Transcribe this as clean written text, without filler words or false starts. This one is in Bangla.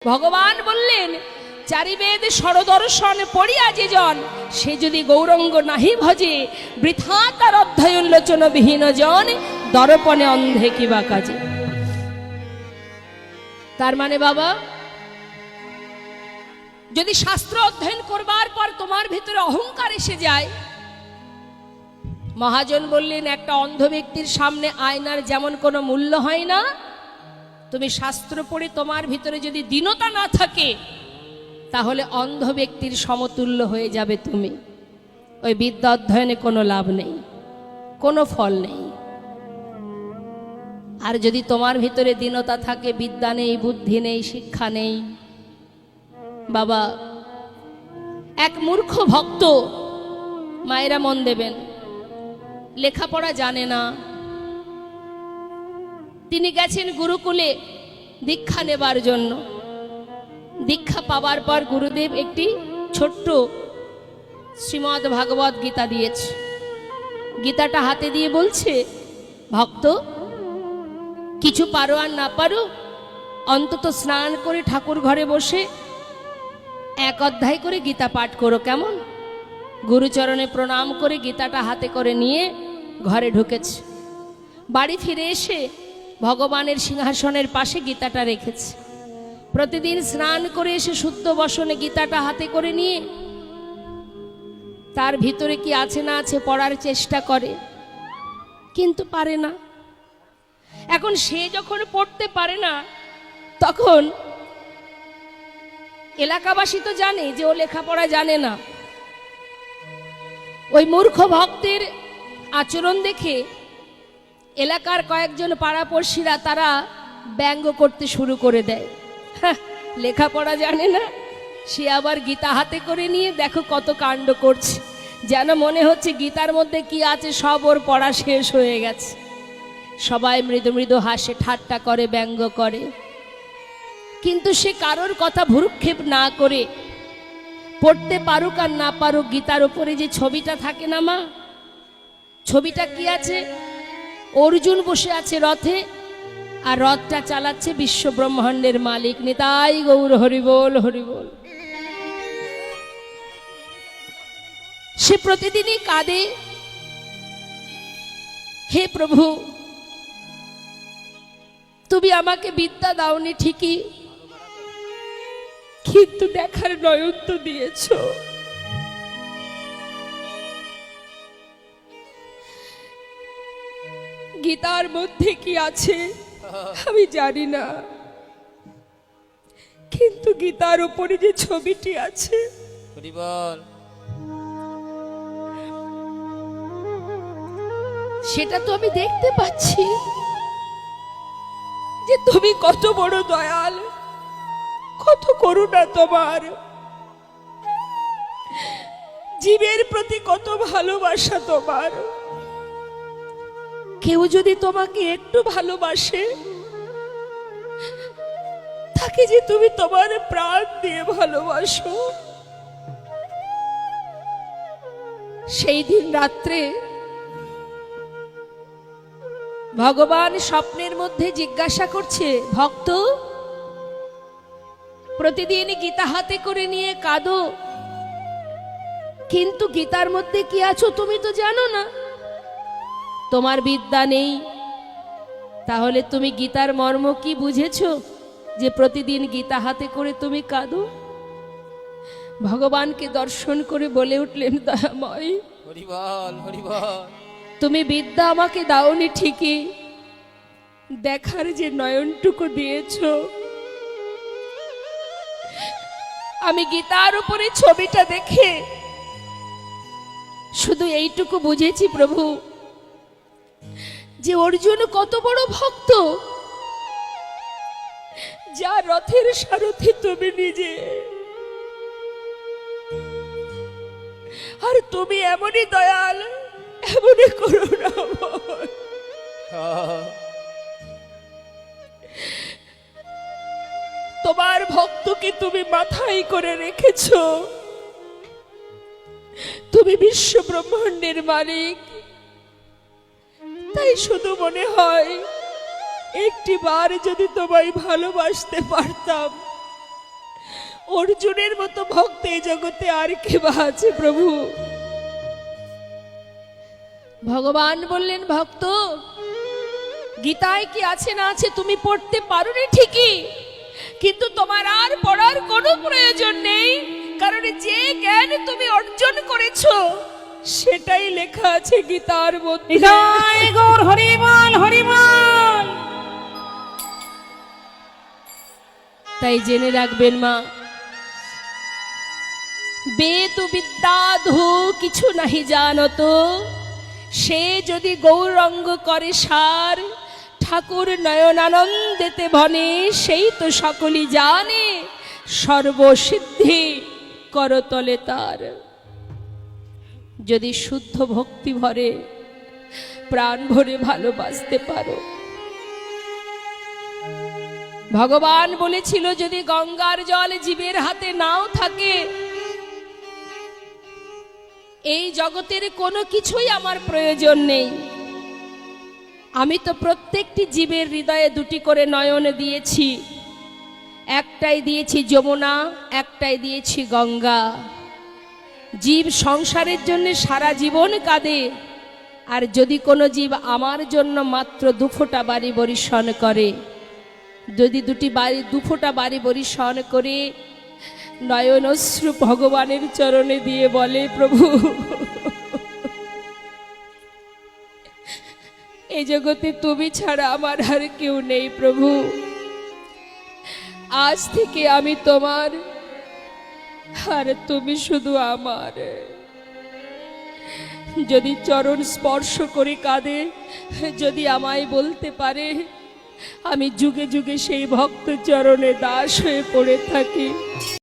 ভগবান বললেন, চারিবেদ সরদর্শন পড়িয়া যে জন, সে যদি গৌরঙ্গ নাহি ভজে, বৃথা তার অধ্যয়ন লোচন বিহীন জন, দর্পণে অন্ধে কিবা কাজে। তার মানে বাবা, যদি শাস্ত্র অধ্যয়ন করবার পর তোমার ভিতরে অহংকার এসে যায়, মহাজন বললেন একটা অন্ধ ব্যক্তির সামনে আয়নার যেমন কোনো মূল্য হয় না, তুমি শাস্ত্র পড়ে তোমার ভিতরে যদি দীনতা না থাকে, তাহলে অন্ধ ব্যক্তির সমতুল্য হয়ে যাবে তুমি। ওই বিদ্যা অধ্যয়নে কোনো লাভ নেই, কোনো ফল নেই। আর যদি তোমার ভিতরে দীনতা থাকে, বিদ্যা নেই, বুদ্ধি নেই, শিক্ষা নেই, বাবা, এক মূর্খ ভক্ত, মায়েরা মন দেবেন, লেখাপড়া জানে না, তিনি গেছেন গুরুকুলে দীক্ষা নেবার জন্য। দীক্ষা পাবার পর গুরুদেব একটি ছোট্ট শ্রীমদ্ ভাগবত গীতা দিয়েছে। গীতাটা হাতে দিয়ে বলছে, ভক্ত, কিছু পারো আর না পারো, অন্তত স্নান করে ঠাকুর ঘরে বসে এক অধ্যায় করে গীতা পাঠ করো, কেমন? গুরুচরণে প্রণাম করে গীতাটা হাতে করে নিয়ে ঘরে ঢুকেছে। বাড়ি ফিরে এসে ভগবানের সিংহাসনের পাশে গীতাটা রেখেছে। প্রতিদিন স্নান করে এসে শুদ্ধ বসনে গীতাটা হাতে করে নিয়ে তার ভিতরে কি আছে না আছে পড়ার চেষ্টা করে, কিন্তু পারে না। এখন সে যখন পড়তে পারে না, তখন এলাকাবাসী তো জানে যে ও লেখাপড়া জানে না। ওই মূর্খ ভক্তের আচরণ দেখে এলাকার কয়েকজন পাড়াপড়শিরা তারা ব্যঙ্গ করতে শুরু করে দেয়। লেখাপড়া জানে না, সে আবার গীতা হাতে করে নিয়ে দেখো কত কাণ্ড করছে, যেন মনে হচ্ছে গীতার মধ্যে কি আছে সব ওর পড়া শেষ হয়ে গেছে। সবাই মৃদু মৃদু হাসে, ঠাট্টা করে, ব্যঙ্গ করে, কিন্তু সে কারোর কথা ভ্রুক্ষেপ না করে পড়তে পারুক আর না পারুক, গীতার উপরে যে ছবিটা থাকে না মা, ছবিটা কি আছে? অর্জুন বসে আছে রথে, আর রথটা চালাচ্ছে বিশ্ব ব্রহ্মাণ্ডের মালিক নিতাই গৌর হরিবোল হরিবোল। সে প্রতিদিনই কাঁদে, হে প্রভু, তুমি আমাকে বিদ্যা দাওনি ঠিকই, কিন্তু দেখার নয়ন তো দিয়েছ। গীতার মধ্যে কি আছে আমি জানি না, কিন্তু গীতার উপরে যে ছবিটি আছে, সেটা তো আমি দেখতে পাচ্ছি যে তুমি কত বড় দয়াল, কত করুণা তোমার, জীবের প্রতি কত ভালোবাসা তোমার। কেউ যদি তোমাকে একটু ভালোবাসে, তাকে যে তুমি তোমার প্রাণ দিয়ে ভালোবাসো। সেই দিন রাত্রে ভগবান স্বপ্নের মধ্যে জিজ্ঞাসা করছে, ভক্ত, প্রতিদিন গীতা হাতে করে নিয়ে কাঁদো, কিন্তু গীতার মধ্যে কি আছো তুমি তো জানো না, তোমার বিদ্যা নেই, তাহলে তুমি গীতার মর্ম কি বুঝেছো যে প্রতিদিন গীতা হাতে করে তুমি কাঁদো? ভগবানকে দর্শন করে বলে উঠলেন, দয়াময়, তুমি বিদ্যা আমাকে দাওনি ঠিকই, দেখার যে নয়নটুকু দিয়েছো, আমি গীতার উপরে ছবিটা দেখে শুধু এইটুকু বুঝেছি প্রভু, যে অর্জুন কত বড় ভক্ত, যা রথের সারথি তুমি নিজে, আর তুমি এমনই দয়াল, এমনই করুণাময়। তোমার ভক্তকে তুমি মাথায় করে রেখেছো, তুমি বিশ্ব ব্রহ্মাণ্ডের মালিক, তাই শুধু মনে হয় একটি বার যদি তোমায় ভালোবাসতে পারতাম অর্জুনের মতো ভক্ত এই জগতে আর কে বা আছে প্রভু? ভগবান বললেন, ভক্ত, গীতায় কি আছে না আছে তুমি পড়তে পারোনি ঠিকই, কিন্তু তোমার আর পড়ার কোনো প্রয়োজন নেই, কারণ যে জ্ঞান তুমি অর্জন করেছো সেটাই লেখা আছে গীতার মধ্যে। জয় গৌর হরিবল হরিবল। তাই জেনে রাখবেন মা, বেদ বিদ্যাধু কিছু নাহি জানত, সে যদি গৌরঙ্গ করে সার, ঠাকুর নয়নানন্দেতে বনে, সেই তো সকলই জানে, সর্বসিদ্ধি করতলে তার। যদি শুদ্ধ ভক্তি ভরে প্রাণ ভরে ভালোবাসতে পারো। ভগবান বলেছিল, যদি গঙ্গার জল জীবের হাতে নাও থাকে, এই জগতের কোনো কিছুই আমার প্রয়োজন নেই। আমি তো প্রত্যেকটি জীবের হৃদয়ে দুটি করে নয়ন দিয়েছি, একটাই দিয়েছি যমুনা, একটাই দিয়েছি গঙ্গা। জীব সংসারের জন্য সারা জীবন কাঁদে, আর যদি কোনো জীব আমার জন্য মাত্র দুফোঁটা বাড়ি বরিশন করে, যদি দুফোঁটা বাড়ি বরিশন করে নয়ন অশ্রু ভগবানের চরণে দিয়ে বলে, প্রভু এই জগতে তুমি ছাড়া আমার আর কেউ নেই, প্রভু আজ থেকে আমি তোমার, আর তুমি শুধু আমার। যদি চরণ স্পর্শ করে কাঁদে, যদি আমায় বলতে পারে, আমি যুগে যুগে সেই ভক্ত চরণে দাস হয়ে পড়ে থাকি।